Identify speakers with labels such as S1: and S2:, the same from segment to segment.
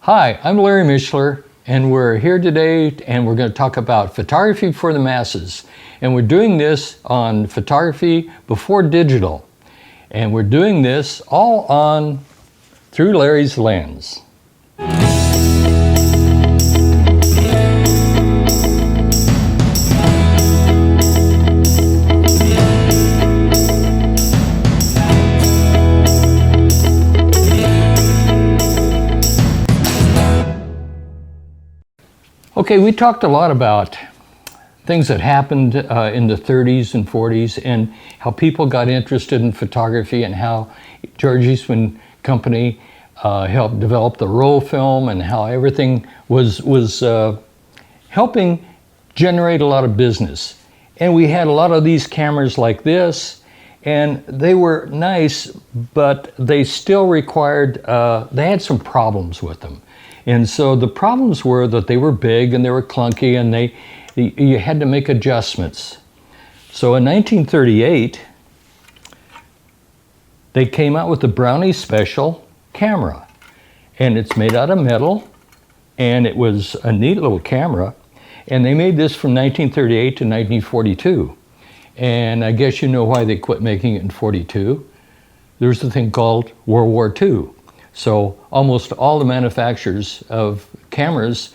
S1: Hi, I'm Larry Mishler, and we're here today and we're going to talk about photography for the masses. And we're doing this on photography before digital. And we're doing this all on through Larry's lens. Okay, we talked a lot about things that happened in the 30s and 40s and how people got interested in photography and how George Eastman Company helped develop the roll film and how everything was helping generate a lot of business. And we had a lot of these cameras like this, and they were nice, but they still required, they had some problems with them. And so the problems were that they were big and they were clunky and you had to make adjustments. So in 1938, they came out with the Brownie special camera. And it's made out of metal, and it was a neat little camera. And they made this from 1938 to 1942. And I guess you know why they quit making it in 42. There's a thing called World War II. So almost all the manufacturers of cameras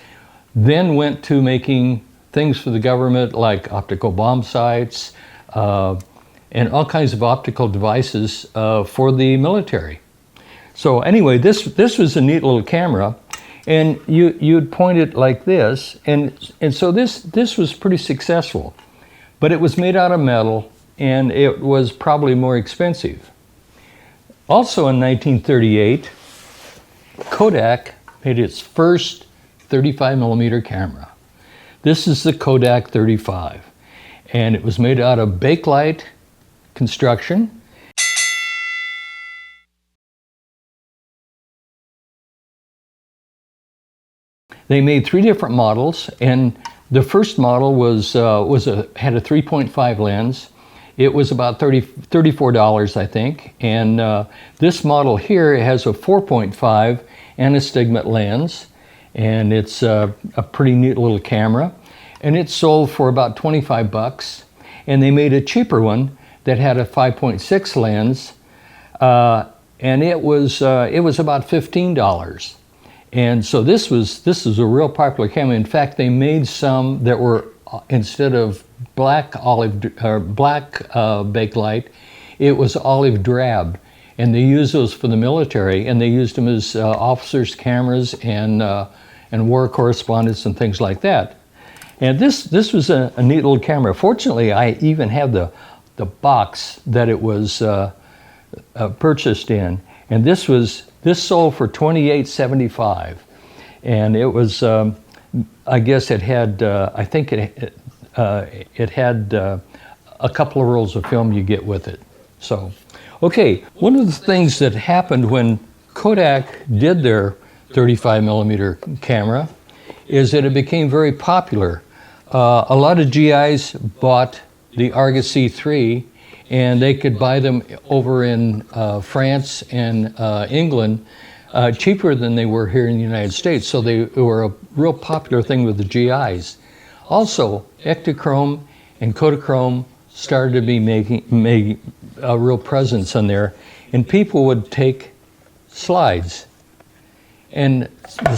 S1: then went to making things for the government like optical bomb sights and all kinds of optical devices for the military. So anyway, this was a neat little camera, and you'd point it like this, and so this was pretty successful, but it was made out of metal and it was probably more expensive. Also in 1938, Kodak made its first 35 millimeter camera. This is the Kodak 35, and it was made out of bakelite construction. They made three different models, and the first model had a 3.5 lens. It was about $34, I think, and this model here has a 4.5 anastigmat lens, and it's a pretty neat little camera, and it sold for about 25 bucks. And they made a cheaper one that had a 5.6 lens, and it was about $15. And so this is a real popular camera. In fact, they made some that were, instead of black bakelite, it was olive drab, and they used those for the military, and they used them as officers' cameras and war correspondence and things like that. And this was a neat little camera. Fortunately, I even have the box that it was purchased in, and this sold for $28.75, and it was I guess it had I think it had a couple of rolls of film you get with it. So, okay, one of the things that happened when Kodak did their 35 millimeter camera is that it became very popular. A lot of GIs bought the Argus C3, and they could buy them over in France and England cheaper than they were here in the United States. So they were a real popular thing with the GIs. Also, Ektachrome and Kodachrome started to be making a real presence in there, and people would take slides. And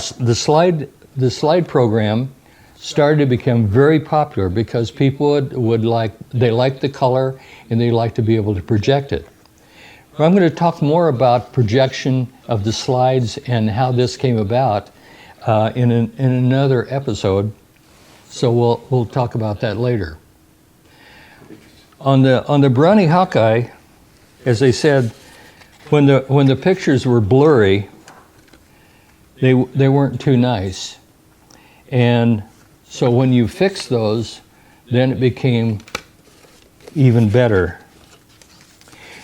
S1: the slide program started to become very popular because people they liked the color and they liked to be able to project it. But I'm going to talk more about projection of the slides and how this came about in another episode. So we'll talk about that later. On the Brownie Hawkeye, as I said, when the pictures were blurry, they weren't too nice, and so when you fix those, then it became even better.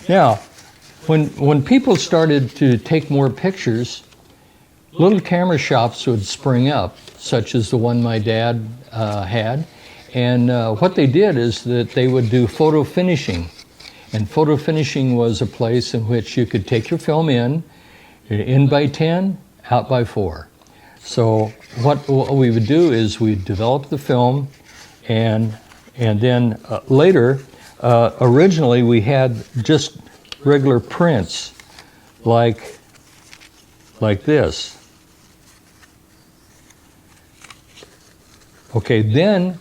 S1: Now, when people started to take more pictures, little camera shops would spring up, such as the one my dad had. And what they did is that they would do photo finishing. And photo finishing was a place in which you could take your film in by 10, out by 4. So what we would do is we'd develop the film, and then later, originally we had just regular prints like this. Okay, then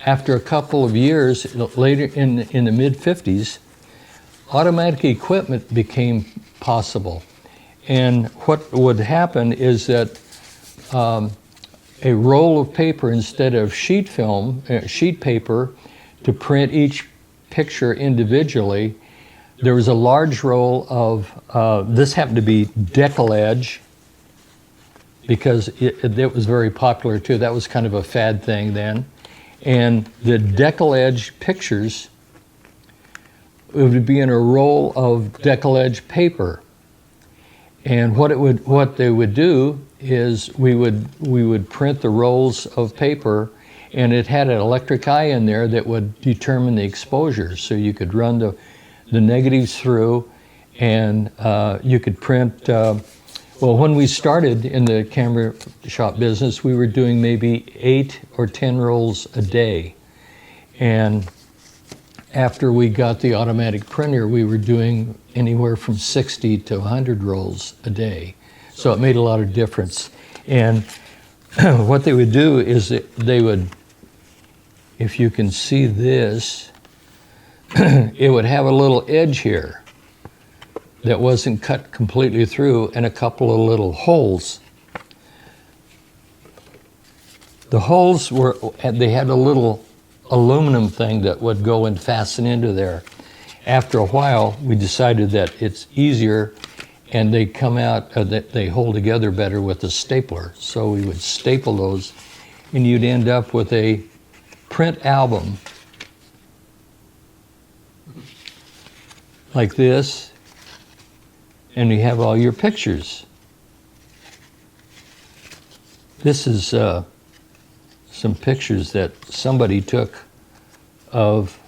S1: after a couple of years, later in the mid-50s, automatic equipment became possible. And what would happen is that a roll of paper, instead of sheet paper, to print each picture individually, there was a large roll of, this happened to be decollage, because it was very popular too. That was kind of a fad thing then. And the decollage pictures, it would be in a roll of decollage paper. And what they would do is we would print the rolls of paper, and it had an electric eye in there that would determine the exposure. So you could run the negatives through, and you could print. Well, when we started in the camera shop business, we were doing maybe 8 or 10 rolls a day. And after we got the automatic printer, we were doing anywhere from 60 to 100 rolls a day. So it made a lot of difference. And what they would do is they would, if you can see this, it would have a little edge here that wasn't cut completely through, and a couple of little holes. The holes they had a little aluminum thing that would go and fasten into there. After a while, we decided that it's easier, and they come out, that they hold together better with a stapler. So we would staple those, and you'd end up with a print album like this, and you have all your pictures. This is some pictures that somebody took of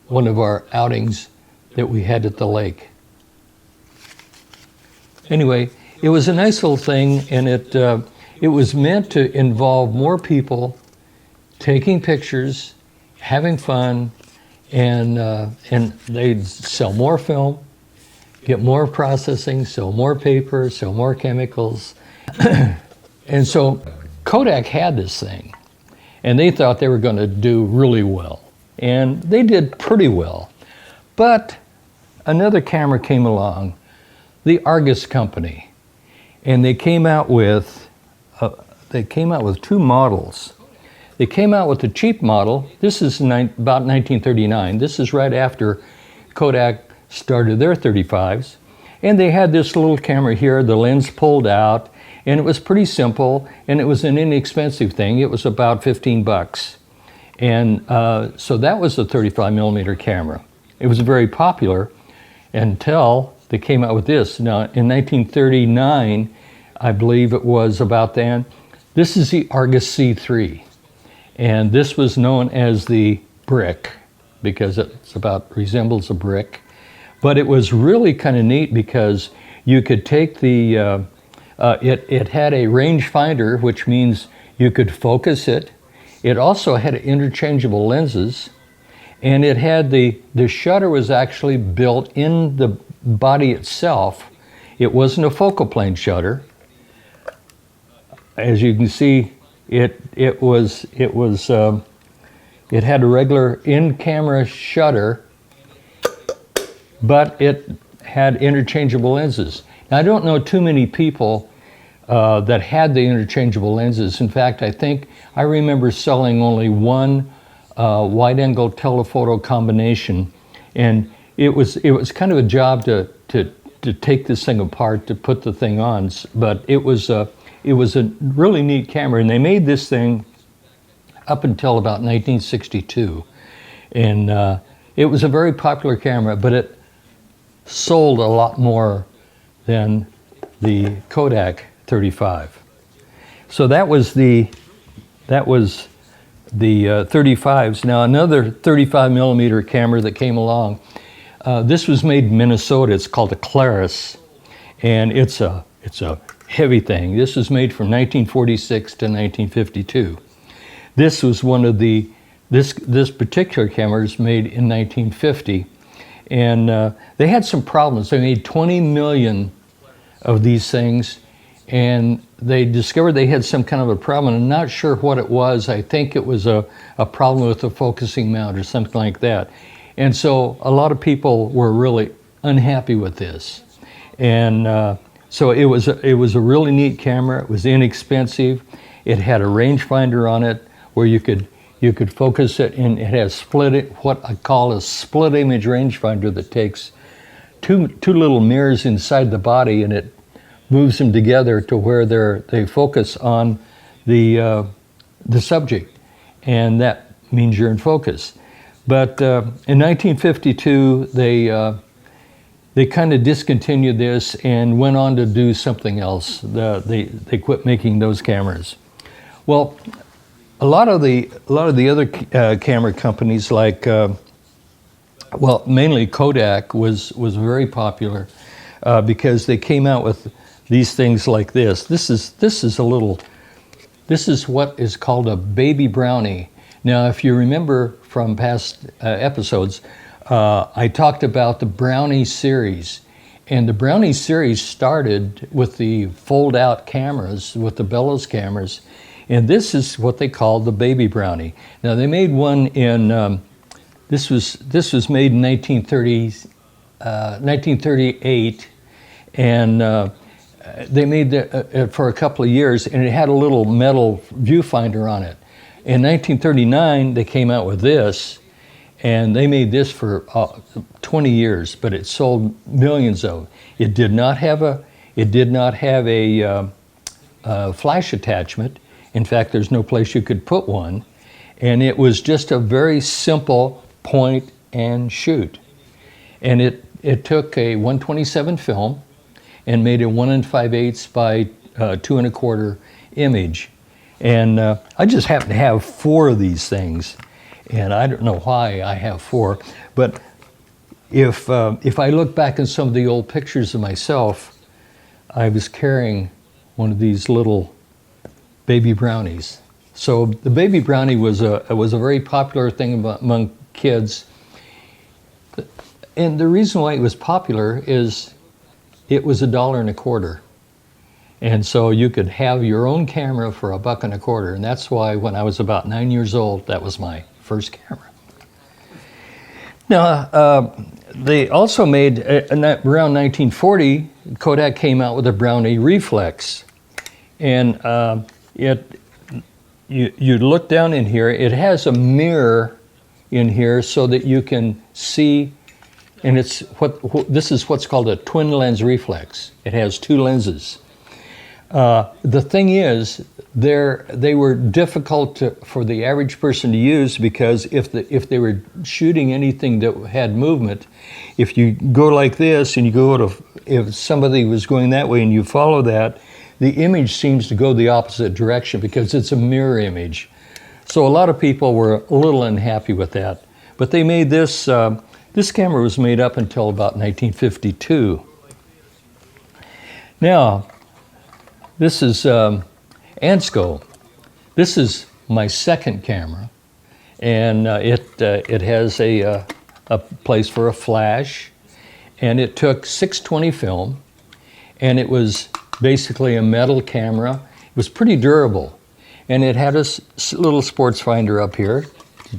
S1: one of our outings that we had at the lake. Anyway, it was a nice little thing, and it was meant to involve more people taking pictures, having fun, and they'd sell more film, get more processing, sell more paper, sell more chemicals. And so Kodak had this thing, and they thought they were going to do really well. And they did pretty well. But another camera came along, the Argus company, and they came out with 2 models. They came out with the cheap model. This is about 1939. This is right after Kodak started their 35s. And they had this little camera here, the lens pulled out, and it was pretty simple, and it was an inexpensive thing. It was about 15 bucks. And so that was a 35 millimeter camera. It was very popular until they came out with this. Now, in 1939, I believe it was about then, this is the Argus C3. And this was known as the brick because resembles a brick. But it was really kind of neat because you could take it had a rangefinder, which means you could focus it. It also had interchangeable lenses, and it had the shutter was actually built in the body itself. It wasn't a focal plane shutter. As you can see, it had a regular in-camera shutter, but it had interchangeable lenses. Now, I don't know too many people that had the interchangeable lenses. In fact, I remember selling only one wide-angle telephoto combination, and it was kind of a job to take this thing apart to put the thing on. But it was a really neat camera, and they made this thing up until about 1962, and it was a very popular camera, but it sold a lot more than the Kodak 35. So that was the 35s. Now another 35 millimeter camera that came along. This was made in Minnesota. It's called a Claris, and it's a heavy thing. This was made from 1946 to 1952. This was one of the, this particular camera was made in 1950. And they had some problems. They made 20 million of these things, and they discovered they had some kind of a problem. I'm not sure what it was. I think it was a problem with the focusing mount or something like that. And so a lot of people were really unhappy with this. And so it was a really neat camera. It was inexpensive. It had a rangefinder on it where you could focus it, and it has what I call a split image rangefinder that takes two little mirrors inside the body, and it moves them together to where they focus on the subject, and that means you're in focus. But in 1952, they kind of discontinued this and went on to do something else. They quit making those cameras. Well, a lot of the other camera companies, like well, mainly Kodak was very popular because they came out with these things like this. This is what is called a baby Brownie. Now, if you remember from past episodes, I talked about the Brownie series, and the Brownie series started with the fold-out cameras, with the bellows cameras, and this is what they called the baby Brownie. Now, they made one in this was made in 1938, and they made it for a couple of years, and it had a little metal viewfinder on it. In 1939, they came out with this, and they made this for 20 years, but it sold millions of. It did not have a flash attachment. In fact, there's no place you could put one, and it was just a very simple point and shoot. And it took a 127 film and made a 1 5/8 by 2 1/4 image. And I just happen to have 4 of these things, and I don't know why I have 4. But if I look back in some of the old pictures of myself, I was carrying one of these little baby Brownies. So the baby Brownie was a very popular thing among kids. And the reason why it was popular is it was $1.25. And so you could have your own camera for $1.25. And that's why when I was about 9 years old, that was my first camera. Now, they also made, around 1940, Kodak came out with a Brownie Reflex. And you look down in here, it has a mirror in here so that you can see, and this is what's called a twin lens reflex. It has 2 lenses. The thing is, they were difficult for the average person to use, because if they were shooting anything that had movement, if you go like this and you go if somebody was going that way and you follow that, the image seems to go the opposite direction because it's a mirror image. So a lot of people were a little unhappy with that. But they made this, this camera was made up until about 1952. Now, this is Ansco. This is my second camera, and it has a place for a flash, and it took 620 film, and it was basically a metal camera. It was pretty durable, and it had a little sports finder up here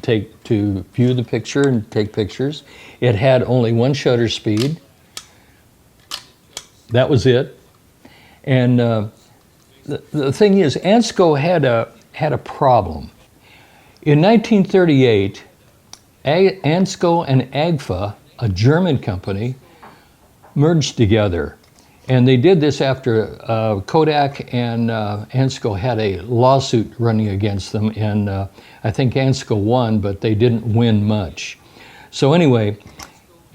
S1: to view the picture and take pictures. It had only 1 shutter speed. That was it. And the thing is, Ansco had a problem. In 1938, Ansco and Agfa, a German company, merged together. And they did this after Kodak and Ansco had a lawsuit running against them, and I think Ansco won, but they didn't win much. So anyway,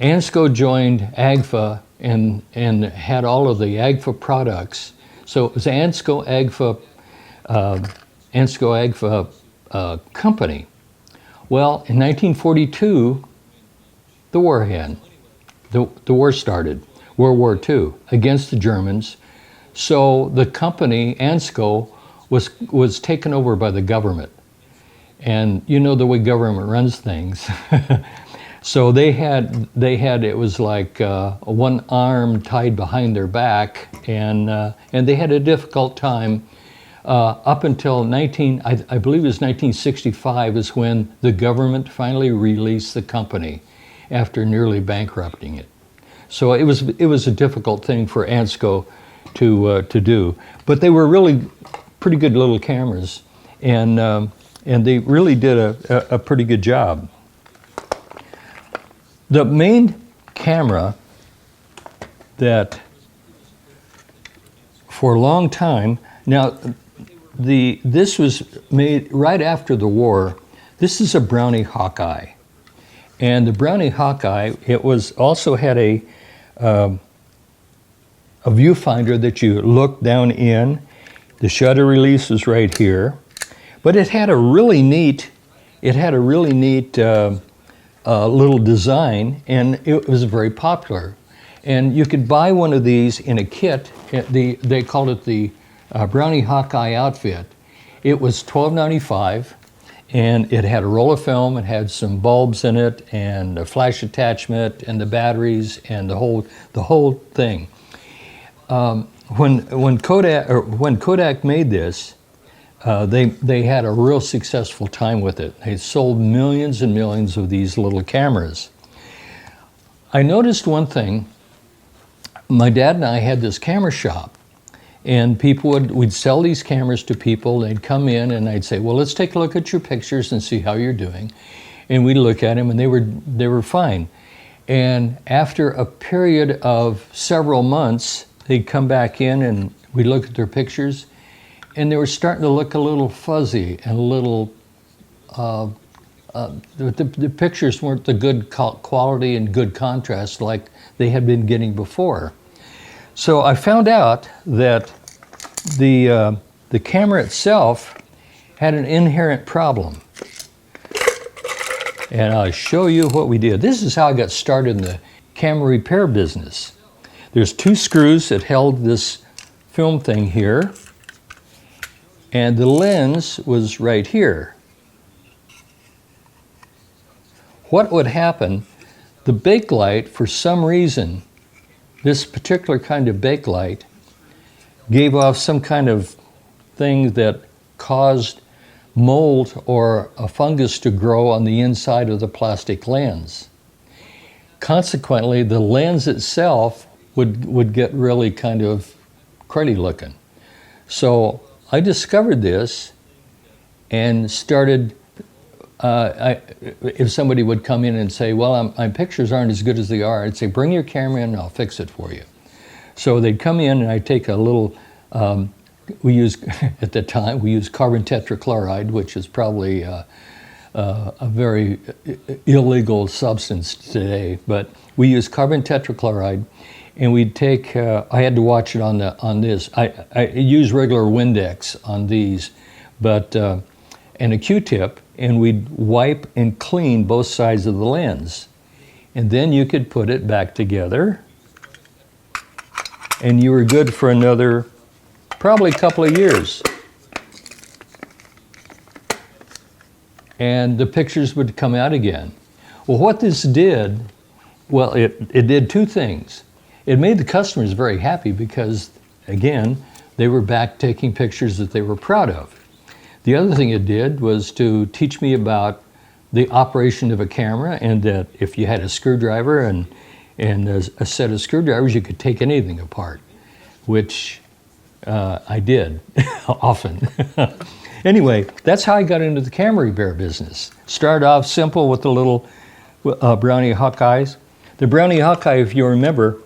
S1: Ansco joined Agfa and had all of the Agfa products. So it was Ansco Agfa company. Well, in 1942, the war started. World War II, against the Germans. So the company, Ansco, was taken over by the government. And you know the way government runs things. So they had, it was like one arm tied behind their back, and they had a difficult time up until I believe it was 1965 is when the government finally released the company after nearly bankrupting it. So it was a difficult thing for Ansco to do, but they were really pretty good little cameras, and they really did a pretty good job. The main camera that for a long time, now this was made right after the war. This is a Brownie Hawkeye. And the Brownie Hawkeye, it was also had a viewfinder that you look down in. The shutter release is right here. But it had a really neat, little design, and it was very popular. And you could buy one of these in a kit. They called it the Brownie Hawkeye outfit. It was $12.95, and it had a roll of film. It had some bulbs in it, and a flash attachment, and the batteries, and the whole thing. When Kodak made this, they had a real successful time with it. They sold millions and millions of these little cameras. I noticed one thing. My dad and I had this camera shop, and we'd sell these cameras to people. They'd come in and I'd say, well, let's take a look at your pictures and see how you're doing. And we'd look at them, and they were fine. And after a period of several months, they'd come back in and we'd look at their pictures, and they were starting to look a little fuzzy and a little, the pictures weren't the good quality and good contrast like they had been getting before. So I found out that the camera itself had an inherent problem. And I'll show you what we did. This is how I got started in the camera repair business. There's 2 screws that held this film thing here, and the lens was right here. What would happen, the bakelite, for some reason, this particular kind of bakelite gave off some kind of thing that caused mold or a fungus to grow on the inside of the plastic lens. Consequently, the lens itself would get really kind of cruddy looking. So I discovered this and started, if somebody would come in and say, well, my pictures aren't as good as they are, I'd say, bring your camera in and I'll fix it for you. So they'd come in and I'd take a little, at the time, we used carbon tetrachloride, which is probably a very illegal substance today, but we used carbon tetrachloride, and we'd take, I had to watch it on this. I use regular Windex on these, but, and a Q-tip, and we'd wipe and clean both sides of the lens. And then you could put it back together, and you were good for another, probably couple of years. And the pictures would come out again. Well, what this did, well, it did 2 things. It made the customers very happy because, again, they were back taking pictures that they were proud of. The other thing it did was to teach me about the operation of a camera, and that if you had a screwdriver and a set of screwdrivers, you could take anything apart, which I did often. Anyway, that's how I got into the camera repair business. Started off simple with the little Brownie Hawkeyes. The Brownie Hawkeye, if you remember,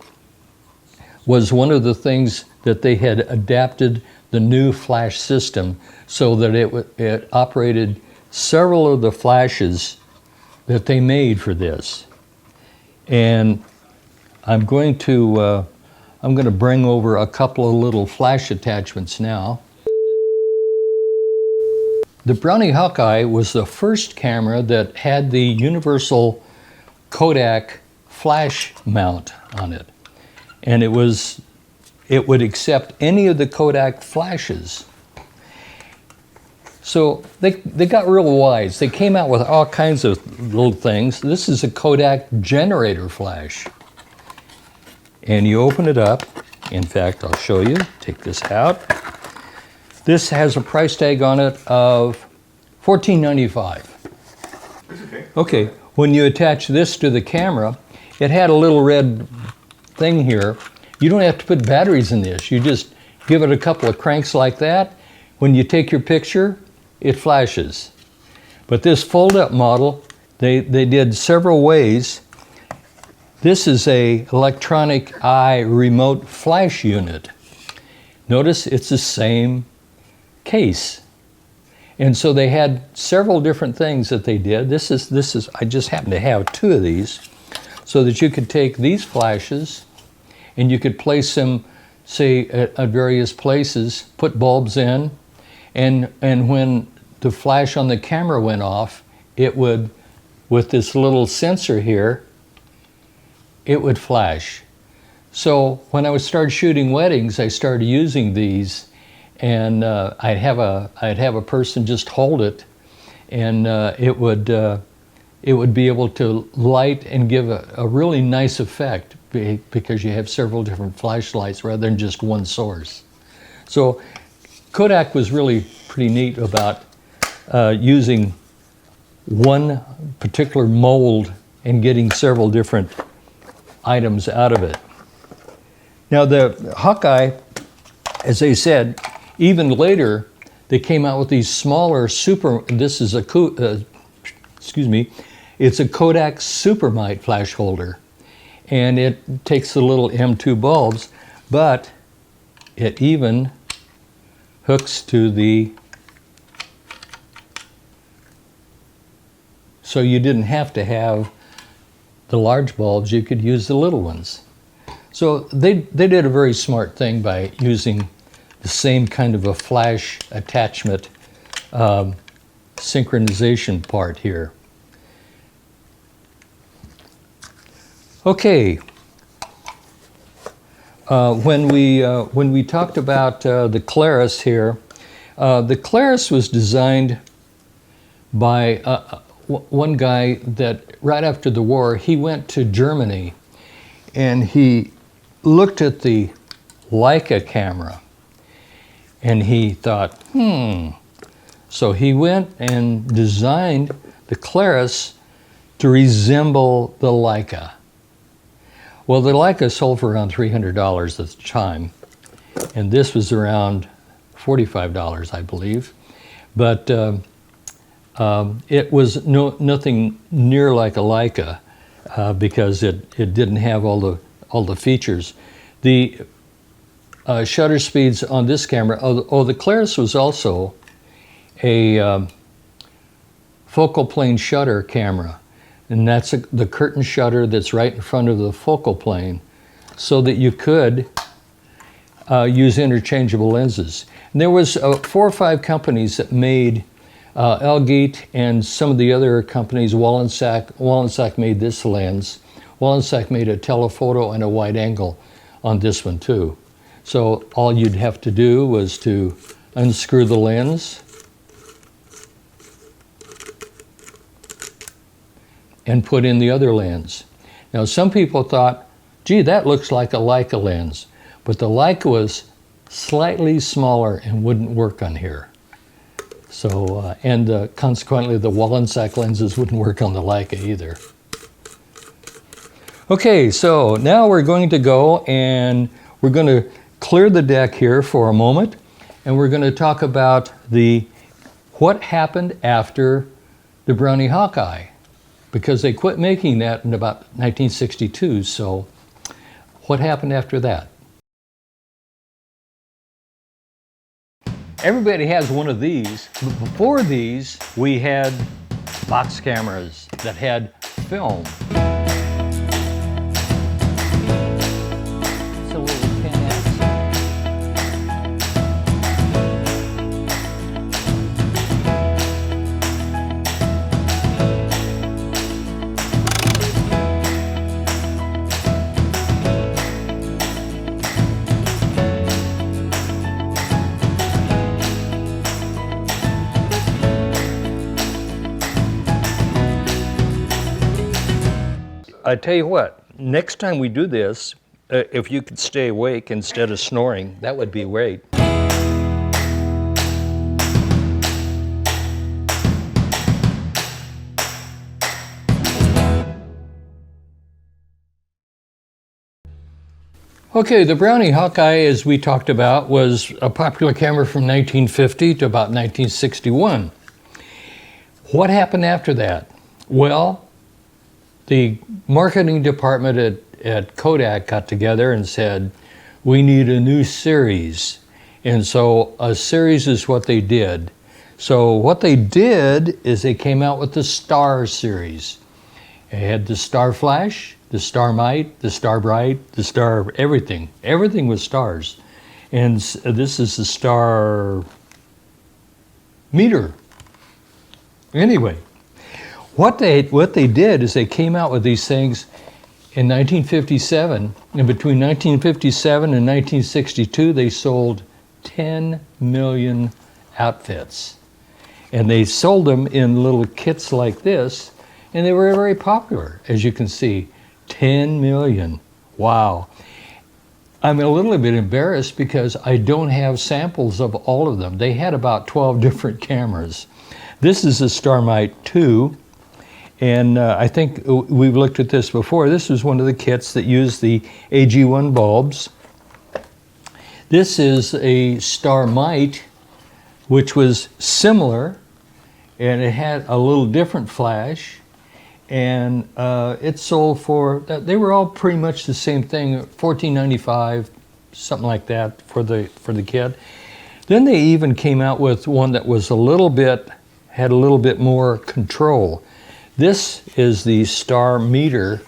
S1: was one of the things that they had adapted the new flash system so that it operated several of the flashes that they made for this. And I'm going to bring over a couple of little flash attachments now. The Brownie Hawkeye was the first camera that had the universal Kodak flash mount on it. And it was it would accept any of the Kodak flashes. So they got real wise. They came out with all kinds of little things. This is a Kodak generator flash. And you open it up. In fact, I'll show you. Take this out. This has a price tag on it of $14.95. Okay, when you attach this to the camera, it had a little red thing here. You don't have to put batteries in this. You just give it a couple of cranks like that. When you take your picture, it flashes. But this fold-up model, they did several ways. This is a electronic eye remote flash unit. Notice it's the same case. And so they had several different things that they did. This is I just happen to have two of these, so that you could take these flashes and you could place them, say, at various places, put bulbs in, and when the flash on the camera went off, it would, with this little sensor here, it would flash. So when I started shooting weddings, I started using these, and I'd have a person just hold it, and it would be able to light and give a really nice effect, because you have several different flashlights rather than just one source. So Kodak was really pretty neat about using one particular mold and getting several different items out of it. Now the Hawkeye, as I said, even later they came out with these smaller this is a it's a Kodak Supermite flash holder, and it takes the little M2 bulbs, but it even hooks to so you didn't have to have the large bulbs, you could use the little ones. So they did a very smart thing by using the same kind of a flash attachment synchronization part here. Okay, when we talked about the Claris here, the Claris was designed by one guy that right after the war, he went to Germany and he looked at the Leica camera and he thought, So he went and designed the Claris to resemble the Leica. Well, the Leica sold for around $300 at the time, and this was around $45, I believe. But it was nothing near like a Leica because it didn't have all the features. The shutter speeds on this camera, the Claris was also a focal plane shutter camera. And that's the curtain shutter that's right in front of the focal plane, so that you could use interchangeable lenses. And there was 4 or 5 companies that made Elgate, and some of the other companies, Wallensack made this lens. Wallensack made a telephoto and a wide angle on this one too. So all you'd have to do was to unscrew the lens and put in the other lens. Now some people thought, gee, that looks like a Leica lens, but the Leica was slightly smaller and wouldn't work on here. So, consequently the Wallensack lenses wouldn't work on the Leica either. Okay, so now we're going to go and we're going to clear the deck here for a moment, and we're going to talk about what happened after the Brownie Hawkeye, because they quit making that in about 1962. So what happened after that? Everybody has one of these, but before these, we had box cameras that had film. It's a little 10X. I tell you what, next time we do this, if you could stay awake instead of snoring, that would be great. Okay, the Brownie Hawkeye, as we talked about, was a popular camera from 1950 to about 1961. What happened after that? Well, the marketing department at Kodak got together and said, we need a new series. And so a series is what they did. So what they did is they came out with the Star series. It had the Star Flash, the Starmite, the Starbright, the Star, everything. Everything was stars. And this is the Star meter. Anyway, what they did is they came out with these things in 1957, and between 1957 and 1962, they sold 10 million outfits. And they sold them in little kits like this, and they were very popular, as you can see. 10 million. Wow. I'm a little bit embarrassed because I don't have samples of all of them. They had about 12 different cameras. This is a Starmite 2, and I think we've looked at this before. This was one of the kits that used the AG1 bulbs. This is a Starmite, which was similar, and it had a little different flash. And it sold for, they were all pretty much the same thing, $14.95, something like that for the kit. Then they even came out with one that was had a little bit more control. This is the Star meter.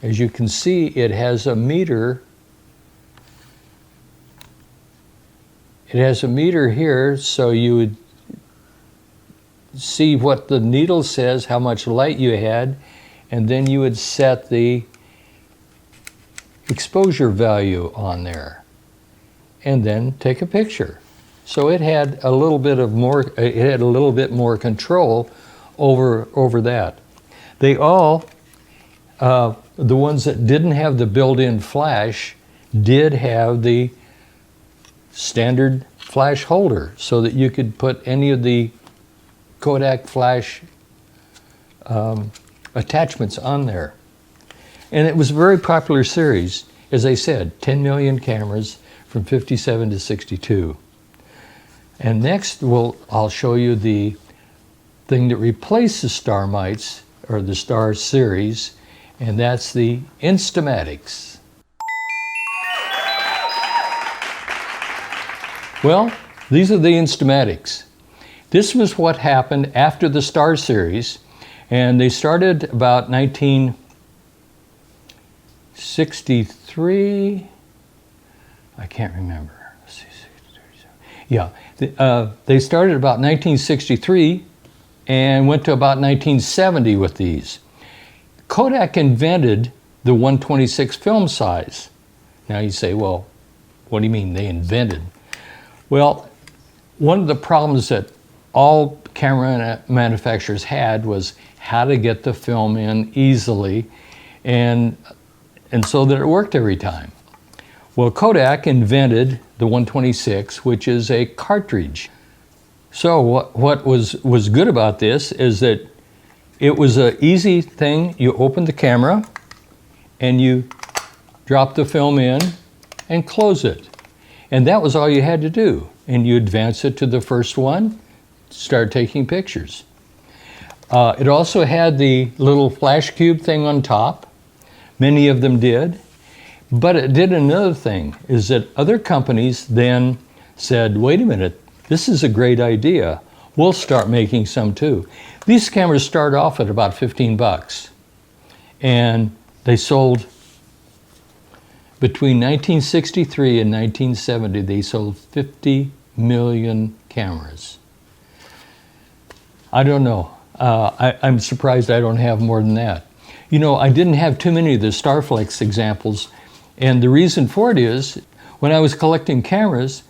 S1: As you can see, it has a meter. It has a meter here, so you would see what the needle says, how much light you had, and then you would set the exposure value on there and then take a picture. So it had a little bit more control over that. They all, the ones that didn't have the built-in flash did have the standard flash holder so that you could put any of the Kodak flash attachments on there. And it was a very popular series. As I said, 10 million cameras from 57 to 62. And next I'll show you the thing that replaced the Starmites, or the Star series, and that's the Instamatics. Well, these are the Instamatics. This was what happened after the Star series, and they started about 1963. I can't remember. Yeah, they started about 1963 and went to about 1970 with these. Kodak invented the 126 film size. Now you say, well, what do you mean they invented? Well, one of the problems that all camera manufacturers had was how to get the film in easily and so that it worked every time. Well, Kodak invented the 126, which is a cartridge. So what was good about this is that it was an easy thing. You open the camera and you drop the film in and close it. And that was all you had to do. And you advance it to the first one, start taking pictures. It also had the little flash cube thing on top. Many of them did. But it did another thing, is that other companies then said, wait a minute, this is a great idea. We'll start making some too. These cameras start off at about 15 bucks. And they sold, between 1963 and 1970, they sold 50 million cameras. I don't know. I'm surprised I don't have more than that. You know, I didn't have too many of the Starflex examples, and the reason for it is, when I was collecting cameras,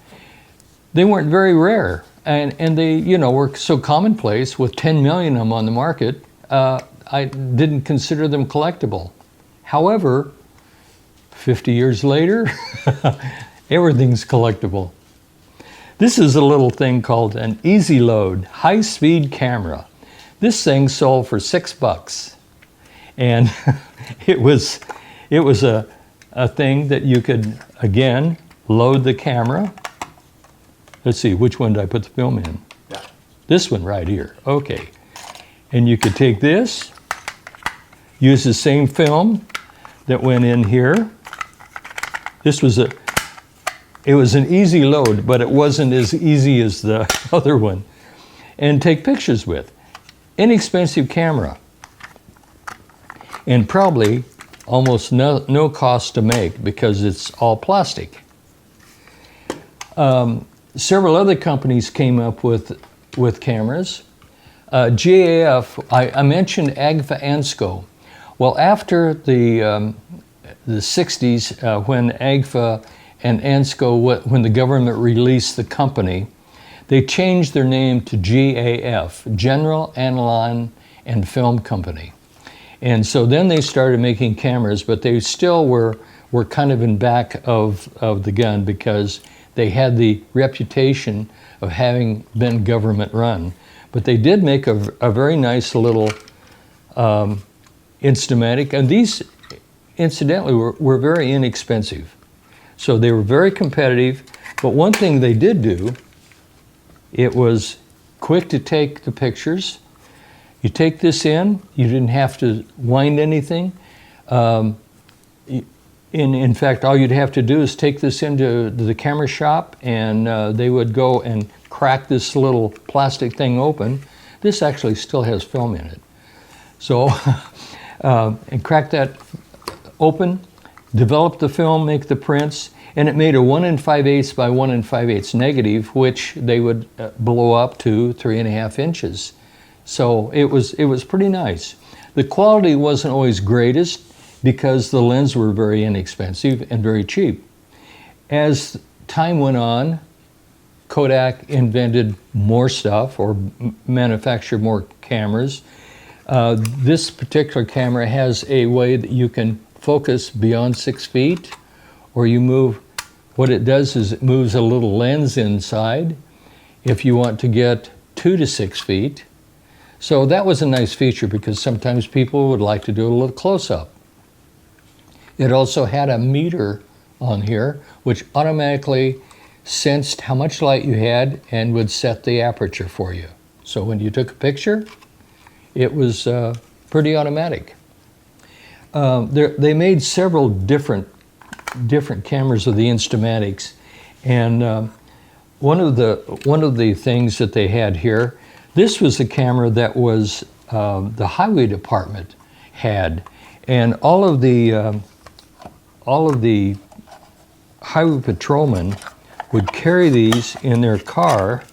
S1: they weren't very rare, and they, you know, were so commonplace. With 10 million of them on the market, I didn't consider them collectible. However, 50 years later, everything's collectible. This is a little thing called an Easy Load high-speed camera. This thing sold for $6. And it was a thing that you could, again, load the camera. Let's see, which one did I put the film in?
S2: Yeah.
S1: This one right here, okay. And you could take this, use the same film that went in here. It was an easy load, but it wasn't as easy as the other one. And take pictures with. Inexpensive camera. And probably almost no cost to make because it's all plastic. Several other companies came up with cameras. GAF, I mentioned Agfa Ansco. Well, after the 60s, when Agfa and Ansco, when the government released the company, they changed their name to GAF, General Analog and Film Company. And so then they started making cameras, but they still were kind of in back of the gun because they had the reputation of having been government run. But they did make a very nice little Instamatic, and these incidentally were very inexpensive. So they were very competitive, but one thing they did do, it was quick to take the pictures. You take this in, you didn't have to wind anything. In fact, all you'd have to do is take this into the camera shop and they would go and crack this little plastic thing open. This actually still has film in it. So, and crack that open, develop the film, make the prints, and it made a 1 5/8 by 1 5/8 negative, which they would blow up to 3.5 inches. So it was pretty nice. The quality wasn't always greatest because the lenses were very inexpensive and very cheap. As time went on, Kodak invented more stuff or manufactured more cameras. This particular camera has a way that you can focus beyond 6 feet, or you move, what it does is it moves a little lens inside if you want to get 2 to 6 feet. So that was a nice feature because sometimes people would like to do a little close-up. It also had a meter on here which automatically sensed how much light you had and would set the aperture for you. So when you took a picture, it was pretty automatic. They made several different cameras of the Instamatics, and one of the things that they had here, this was a camera that was the highway department had, and all of the highway patrolmen would carry these in their car,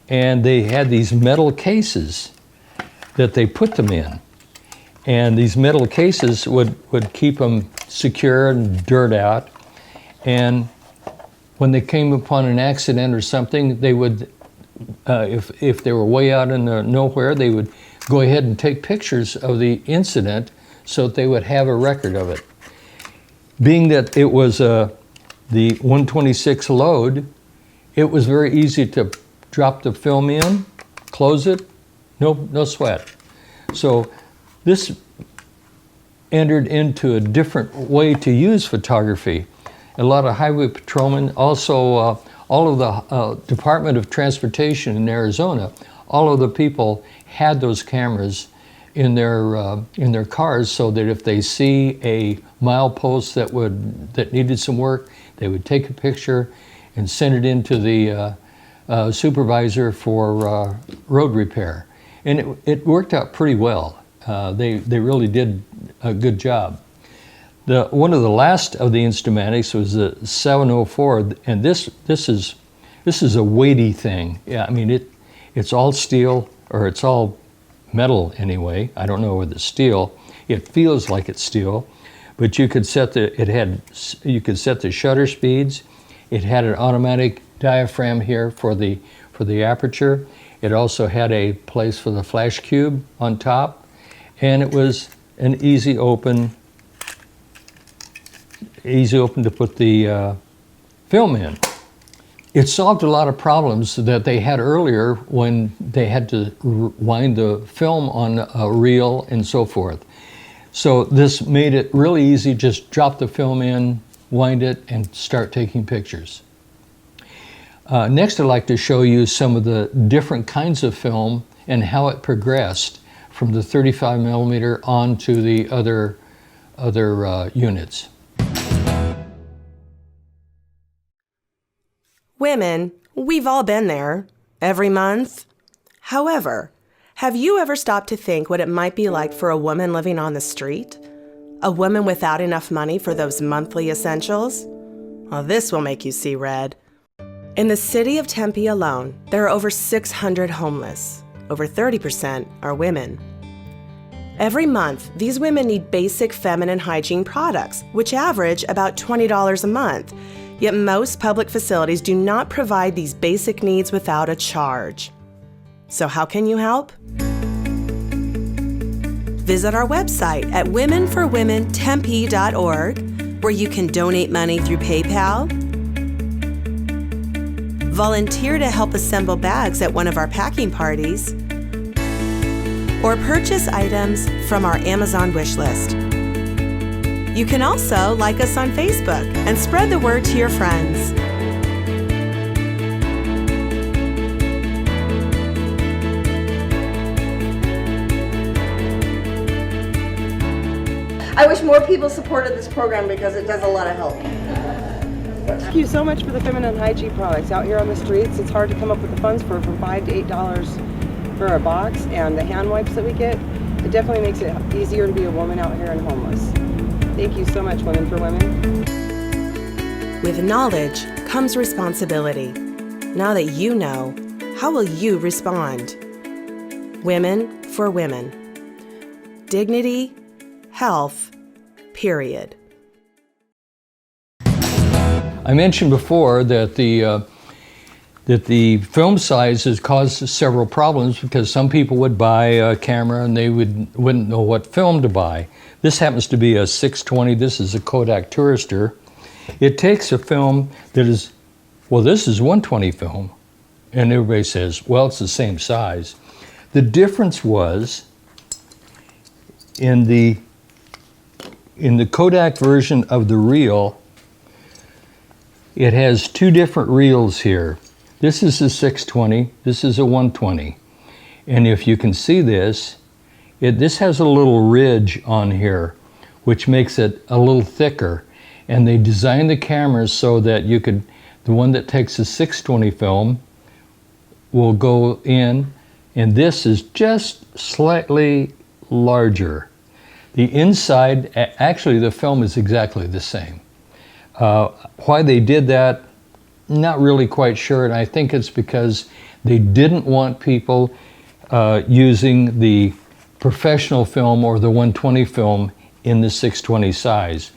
S1: and they had these metal cases that they put them in. And these metal cases would keep them secure and dirt out. And when they came upon an accident or something, they would, if they were way out in the nowhere, they would go ahead and take pictures of the incident so that they would have a record of it. Being that it was the 126 load, it was very easy to drop the film in, close it, no sweat. So this entered into a different way to use photography. A lot of highway patrolmen, also all of the Department of Transportation in Arizona, all of the people had those cameras in their cars, so that if they see a milepost that needed some work, they would take a picture and send it into the supervisor for road repair. And it worked out pretty well. They really did a good job. One of the last of the Instamatics was the 704, and this is a weighty thing. Yeah, I mean it's all steel, or it's all metal anyway. I don't know whether it's steel. It feels like it's steel, but you could set the shutter speeds. It had an automatic diaphragm here for the aperture. It also had a place for the flash cube on top, and it was an easy open easy open to put the film in. It solved a lot of problems that they had earlier when they had to wind the film on a reel and so forth. So this made it really easy. Just drop the film in, wind it, and start taking pictures. Next, I'd like to show you some of the different kinds of film and how it progressed from the 35 millimeter on to the other units.
S2: Women, we've all been there, every month. However, have you ever stopped to think what it might be like for a woman living on the street? A woman without enough money for those monthly essentials? Well, this will make you see red. In the city of Tempe alone, there are over 600 homeless. Over 30% are women. Every month, these women need basic feminine hygiene products, which average about $20 a month. Yet most public facilities do not provide these basic needs without a charge. So how can you help? Visit our website at womenforwomentempe.org, where you can donate money through PayPal, volunteer to help assemble bags at one of our packing parties, or purchase items from our Amazon wish list. You can also like us on Facebook and spread the word to your friends.
S3: I wish more people supported this program because it does a lot of help.
S4: Thank you so much for the feminine hygiene products. Out here on the streets, it's hard to come up with the funds for from $5 to $8 for a box, and the hand wipes that we get, it definitely makes it easier to be a woman out here and homeless. Thank you so much, Women for Women.
S2: With knowledge comes responsibility. Now that you know, how will you respond? Women for Women. Dignity, health, period.
S1: I mentioned before that the film size has caused several problems because some people would buy a camera and they wouldn't know what film to buy. This happens to be a 620. This is a Kodak Tourister. It takes a film that is, well, this is 120 film, and everybody says, well, it's the same size. The difference was in the Kodak version of the reel, it has two different reels here. This is a 620, this is a 120. And if you can see this, this has a little ridge on here, which makes it a little thicker. And they designed the cameras so that the one that takes a 620 film will go in, and this is just slightly larger. The inside, actually the film is exactly the same. Why they did that, not really quite sure, and I think it's because they didn't want people using the professional film or the 120 film in the 620 size.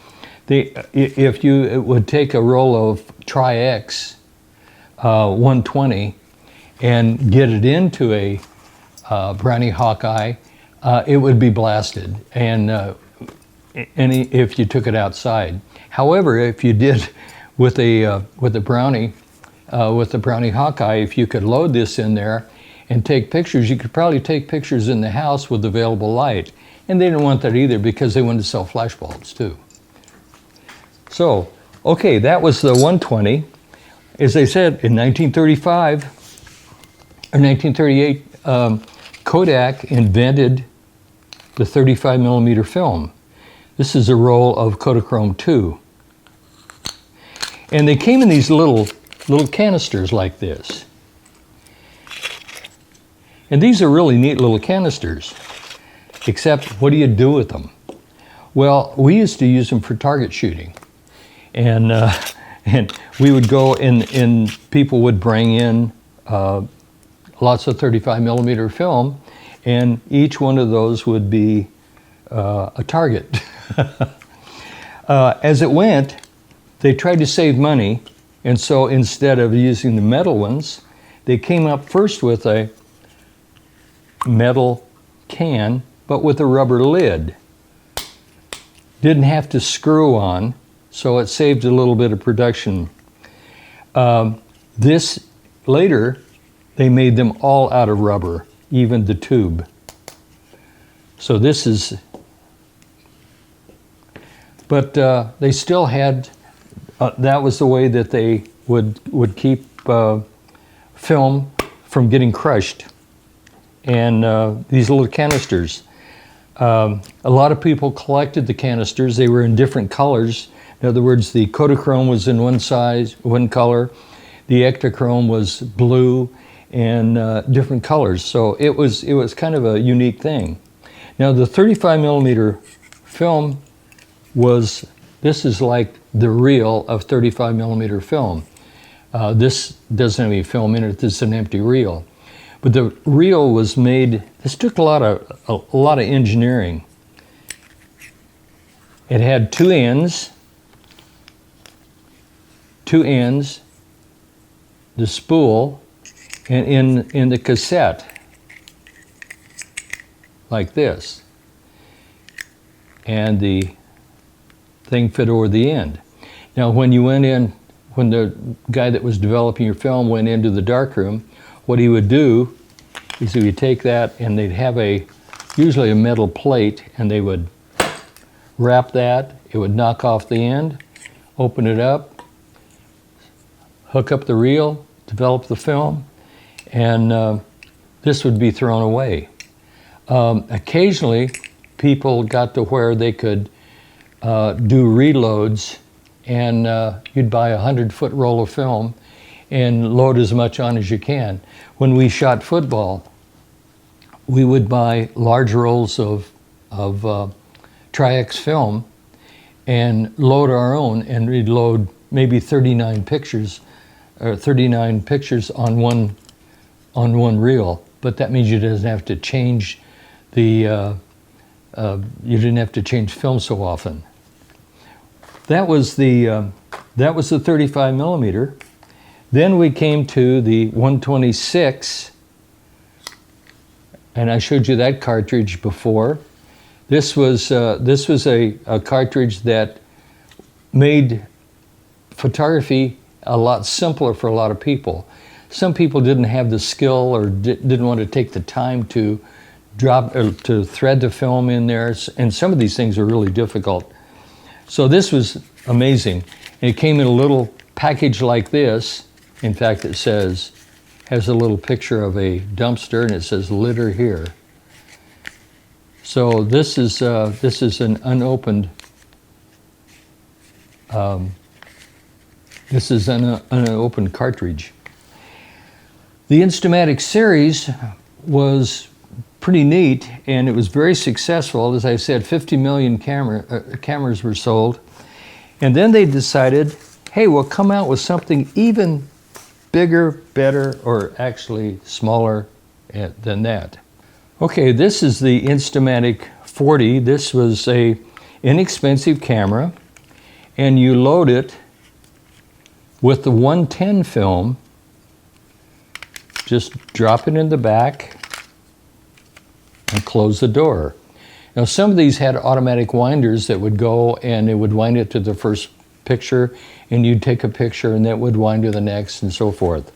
S1: If you would take a roll of Tri-X 120 and get it into a Brownie Hawkeye, it would be blasted, and if you took it outside. However, if you did with the Brownie Hawkeye, if you could load this in there and take pictures, you could probably take pictures in the house with available light. And they didn't want that either because they wanted to sell flash bulbs too. So, okay, that was the 120. As I said, in 1935 or 1938, Kodak invented the 35 millimeter film. This is a roll of Kodachrome 2. And they came in these little canisters like this. And these are really neat little canisters, except what do you do with them? Well, we used to use them for target shooting. And we would go and people would bring in lots of 35 millimeter film, and each one of those would be a target. As it went, they tried to save money, and so instead of using the metal ones, they came up first with a metal can, but with a rubber lid. Didn't have to screw on, so it saved a little bit of production. This later, they made them all out of rubber, even the tube. So this is, but they still had, that was the way that they would keep film from getting crushed. And these little canisters. A lot of people collected the canisters. They were in different colors. In other words, the Kodachrome was in one color, the Ektachrome was blue, and different colors. So it was kind of a unique thing. Now the 35 millimeter film this is like the reel of 35 millimeter film. This doesn't have any film in it, this is an empty reel. But the reel was made, this took a lot of engineering. It had two ends, the spool, and in the cassette, like this. And the thing fit over the end. Now when you went in, when the guy that was developing your film went into the darkroom, what he would do is he would take that and they'd have usually a metal plate, and they would wrap that, it would knock off the end, open it up, hook up the reel, develop the film, and this would be thrown away. Occasionally, people got to where they could do reloads, and you'd buy a 100-foot roll of film and load as much on as you can. When we shot football, we would buy large rolls of Tri-X film and load our own, and we'd load maybe 39 pictures on one reel. But that means you didn't have to change you didn't have to change film so often. That was the 35 millimeter. Then we came to the 126, and I showed you that cartridge before. This was a cartridge that made photography a lot simpler for a lot of people. Some people didn't have the skill or didn't want to take the time to to thread the film in there, and some of these things are really difficult. So this was amazing. And it came in a little package like this. In fact, it has a little picture of a dumpster, and it says litter here. So this is an unopened. This is an unopened cartridge. The Instamatic series was pretty neat, and it was very successful. As I said, 50 million cameras were sold. And then they decided, hey, we'll come out with something even bigger, better, or actually smaller than that. Okay, this is the Instamatic 40. This was a inexpensive camera, and you load it with the 110 film. Just drop it in the back and close the door. Now some of these had automatic winders that would go and it would wind it to the first picture, and you'd take a picture and that would wind to the next, and so forth.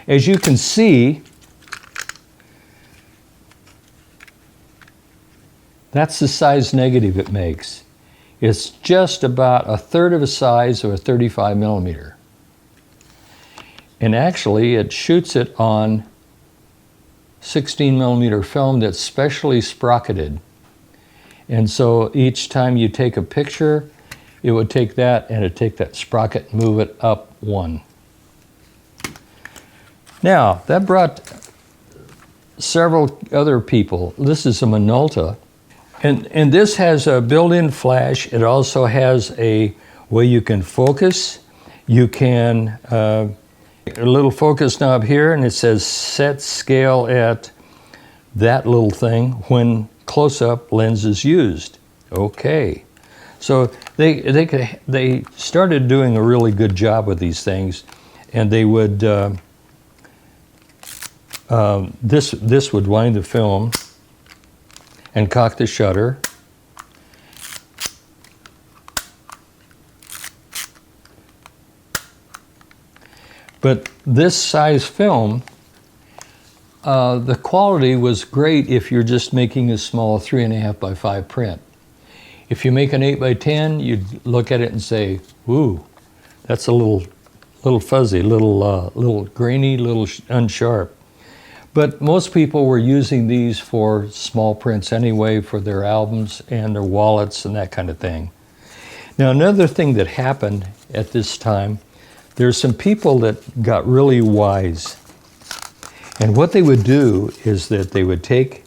S1: As you can see, that's the size negative it makes. It's just about 1/3 of the size of a 35 millimeter. And actually it shoots it on 16 millimeter film that's specially sprocketed. And so each time you take a picture, it would take that and it'd take that sprocket and move it up one. Now, that brought several other people. This is a Minolta. And this has a built-in flash. It also has a way you can focus. You can, a little focus knob here, and it says set scale at that little thing when close-up lens is used. Okay. So they started doing a really good job with these things, and they would, this would wind the film and cock the shutter. But this size film, the quality was great if you're just making a small 3.5 by 5 print. If you make an 8 by 10, you'd look at it and say, "Ooh, that's a little fuzzy, little grainy, little unsharp." But most people were using these for small prints anyway, for their albums and their wallets and that kind of thing. Now, another thing that happened at this time, there's some people that got really wise. And what they would do is that they would take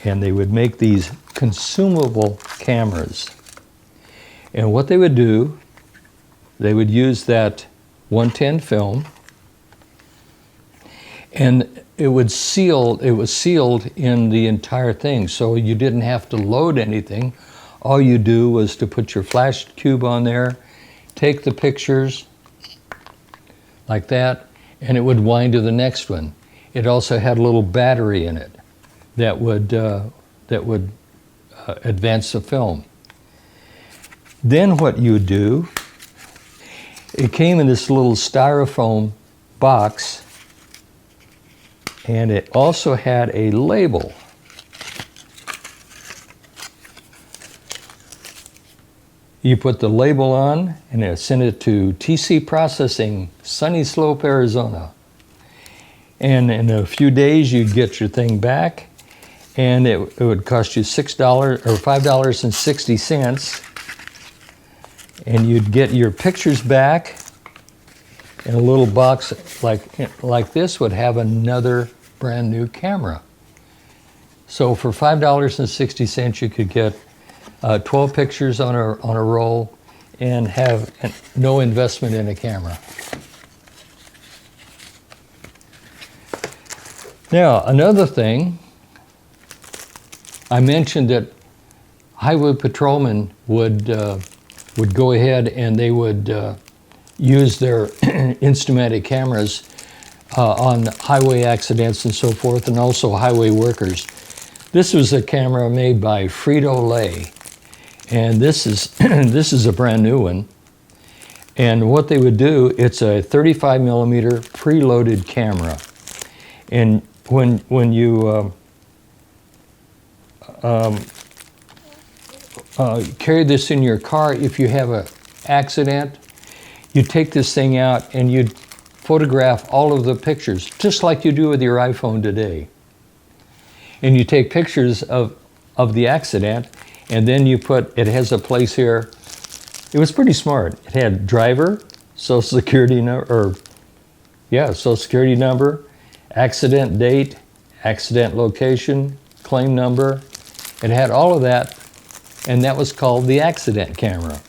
S1: and they would make these consumable cameras. And what they would do, they would use that 110 film, and it was sealed in the entire thing, so you didn't have to load anything. All you do was to put your flash cube on there, take the pictures like that, and it would wind to the next one. It also had a little battery in it that would advance the film. Then what you would do, it came in this little styrofoam box, and it also had a label. You put the label on, and it sent it to TC Processing, Sunny Slope, Arizona. And in a few days, you'd get your thing back, and it would cost you $6 or $5.60, and you'd get your pictures back. And a little box like this would have another brand new camera. So for $5.60, you could get 12 pictures on a roll and have no investment in a camera. Now, another thing, I mentioned that highway patrolmen would go ahead and they would use their Instamatic cameras on highway accidents and so forth, and also highway workers. This was a camera made by Frito-Lay, and this is a brand new one. And what they would do, it's a 35 millimeter preloaded camera. And when you carry this in your car, if you have an accident, you take this thing out and you photograph all of the pictures, just like you do with your iPhone today. And you take pictures of the accident, and then you it has a place here. It was pretty smart. It had driver, social security number, social security number, accident date, accident location, claim number. It had all of that, and that was called the accident camera.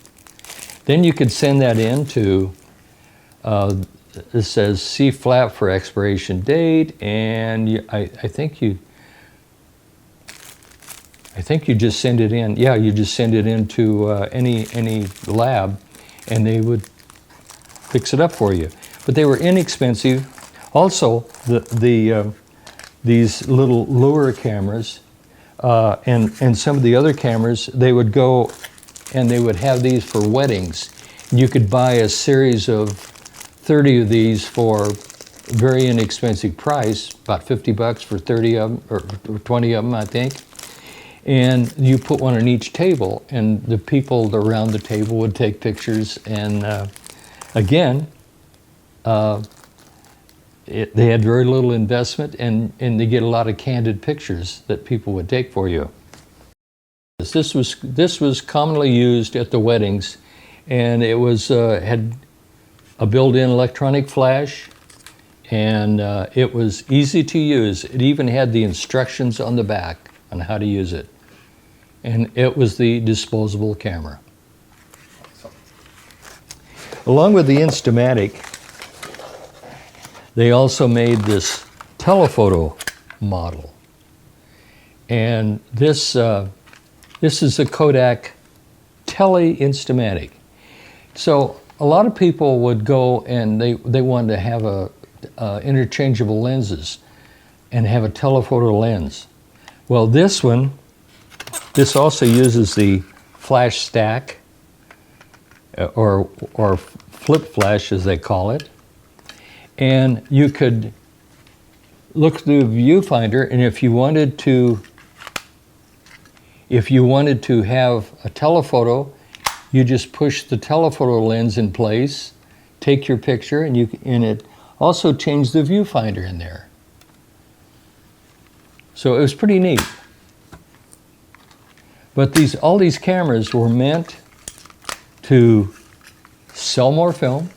S1: Then you could send that in to, it says C flap for expiration date, and I think you just send it in. Yeah, you just send it into any lab, and they would fix it up for you. But they were inexpensive. Also, these little lure cameras and some of the other cameras, they would go and they would have these for weddings. You could buy a series of 30 of these for a very inexpensive price, about 50 bucks for 30 of them, or 20 of them, I think. And you put one on each table, and the people around the table would take pictures. And again, they had very little investment, and they get a lot of candid pictures that people would take for you. This was commonly used at the weddings, and it was had a built-in electronic flash, and it was easy to use. It even had the instructions on the back on how to use it, and it was the disposable camera. Along with the Instamatic, they also made this telephoto model, and this is a Kodak Tele Instamatic. So a lot of people would go and they wanted to have interchangeable lenses and have a telephoto lens. Well, this also uses the flash stack, or flip flash as they call it. and you could look through the viewfinder, and if you wanted to have a telephoto, you just push the telephoto lens in place, take your picture, and it also changed the viewfinder in there. So it was pretty neat. But all these cameras were meant to sell more film,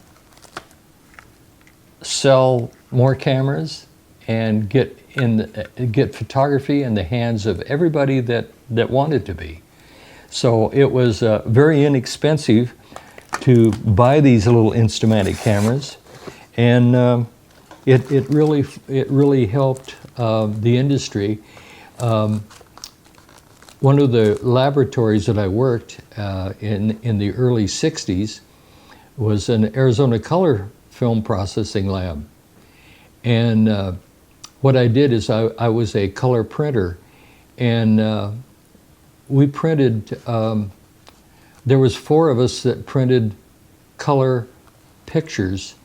S1: sell more cameras, and get photography in the hands of everybody that wanted to be. So it was very inexpensive to buy these little Instamatic cameras, and it really helped the industry. One of the laboratories that I worked in the early 60s was an Arizona color film processing lab. And what I did is I was a color printer, and we printed, there was 4 of us that printed color pictures.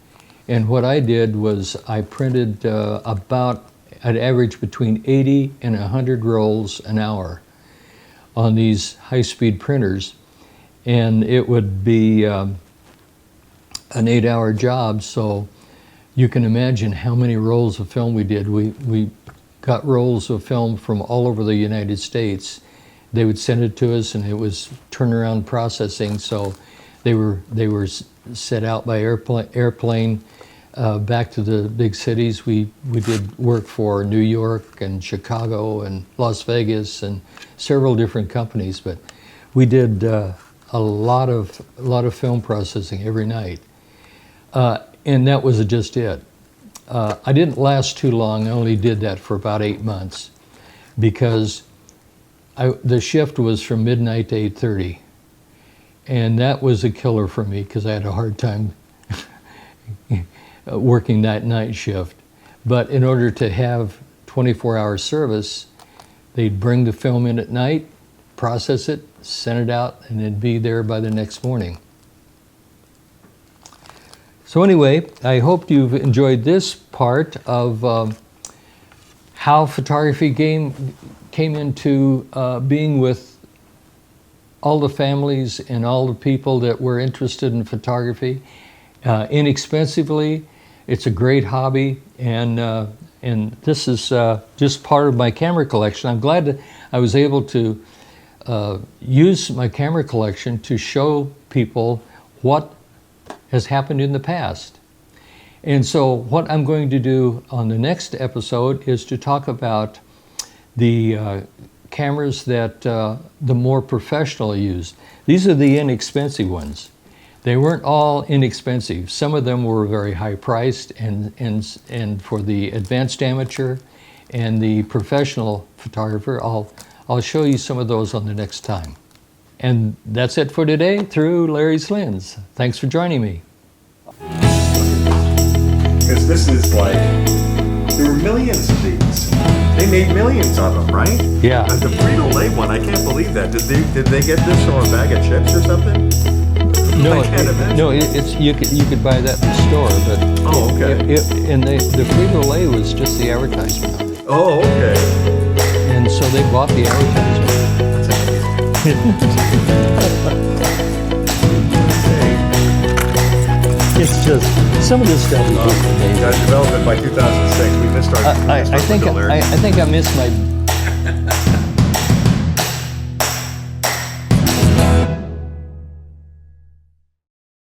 S1: And what I did was I printed about an average between 80 and 100 rolls an hour on these high-speed printers, and it would be an 8-hour job, so you can imagine how many rolls of film we did. We got rolls of film from all over the United States. They would send it to us, and it was turnaround processing, so they were set out by airplane back to the big cities. We did work for New York and Chicago and Las Vegas and several different companies, but we did a lot of film processing every night, and that was just it. I didn't last too long. I only did that for about 8 months because the shift was from midnight to 8:30, and that was a killer for me because I had a hard time working that night shift. But in order to have 24-hour service, they'd bring the film in at night, process it, send it out, and it'd be there by the next morning. So anyway, I hope you've enjoyed this part of how photography came into being with all the families and all the people that were interested in photography. Inexpensively, it's a great hobby, and this is just part of my camera collection. I'm glad that I was able to use my camera collection to show people what has happened in the past. And so what I'm going to do on the next episode is to talk about the cameras that the more professional use. These are the inexpensive ones. They weren't all inexpensive. Some of them were very high priced, and for the advanced amateur and the professional photographer, I'll show you some of those on the next time. And that's it for today through Larry's Lens. Thanks for joining me.
S5: Because this is like, there were millions of these. They made millions of them, right?
S1: Yeah.
S5: The Frito-Lay one, I can't believe that. Did they get this from a bag of chips or something?
S1: No,
S5: I can't imagine.
S1: no, it's you could buy that in the store, but
S5: Oh, okay.
S1: And the Frito-Lay was just the advertisement of it,
S5: Oh, okay.
S1: and so they bought the advertisement. It's just some of this stuff is just amazing.
S5: Got developed by 2006. We missed our.
S1: I think
S5: window, Larry.
S1: I think I missed my